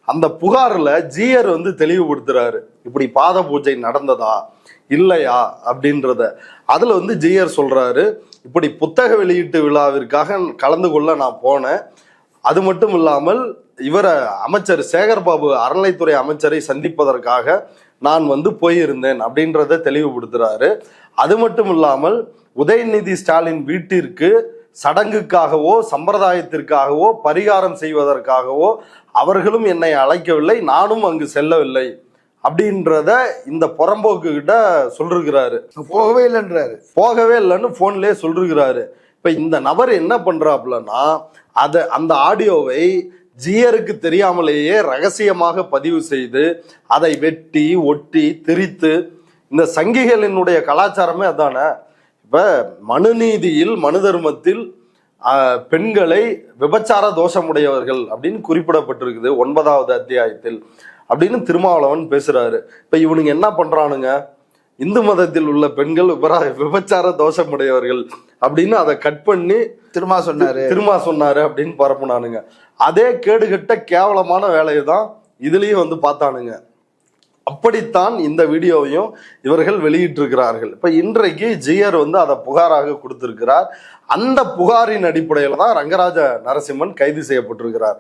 அந்த புகார்ல ஜிஆர் வந்து தெளிவுபடுத்துறாரு, இப்படி பாத பூஜை நடந்ததா இல்லையா அப்படின்றத. அதுல வந்து ஜிஆர் சொல்றாரு, இப்படி புத்தக வெளியீட்டு விழாவிற்காக கலந்து கொள்ள நான் போனேன். அது மட்டும் இல்லாமல் இவரை அமைச்சர் சேகர்பாபு அறநிலைத்துறை அமைச்சரை சந்திப்பதற்காக நான் வந்து போயிருந்தேன் அப்படின்றத தெளிவுபடுத்துறாரு. அது மட்டும் இல்லாமல் உதயநிதி ஸ்டாலின் வீட்டிற்கு சடங்குக்காகவோ சம்பிரதாயத்திற்காகவோ பரிகாரம் செய்வதற்காகவோ அவர்களும் என்னை அழைக்கவில்லை, நானும் அங்கு செல்லவில்லை அப்படின்றத இந்த புறம்போக்கு கிட்ட சொல்லிருக்கிறாரு. போகவே இல்லைன்னு போன்லயே சொல்லிருக்கிறாரு. இப்ப இந்த நபர் என்ன பண்றாப்புலன்னா, அந்த ஆடியோவை ஜிஆருக்கு தெரியாமலேயே ரகசியமாக பதிவு செய்து அதை வெட்டி ஒட்டி திரித்து, இந்த சங்கிகளினுடைய கலாச்சாரமே அதானே. இப்ப மனுநீதியில் மனு தர்மத்தில் பெண்களை விபச்சார தோஷமுடையவர்கள் அப்படின்னு குறிப்பிடப்பட்டிருக்குது 9வது அத்தியாயத்தில் அப்படின்னு திருமாவளவன் பேசுறாரு. இப்ப இவனுங்க என்ன பண்றானுங்க, இந்து மதத்தில் உள்ள பெண்கள் விபச்சார தோஷமுடையவர்கள் அப்படின்னு அதை கட் பண்ணி திருமா சொன்னாரு அப்படின்னு பரப்புனானுங்க. அதே கேடுகட்ட கேவலமான வேலையை தான் இதுலயும் வந்து பார்த்தானுங்க. அப்படித்தான் இந்த வீடியோவையும் இவர்கள் வெளியிட்டிருக்கிறார்கள். இப்ப இன்றைக்கு ஜிஆர் வந்து அதை புகாராக கொடுத்திருக்கிறார். அந்த புகாரின் அடிப்படையில் தான் ரங்கராஜ நரசிம்மன் கைது செய்யப்பட்டிருக்கிறார்.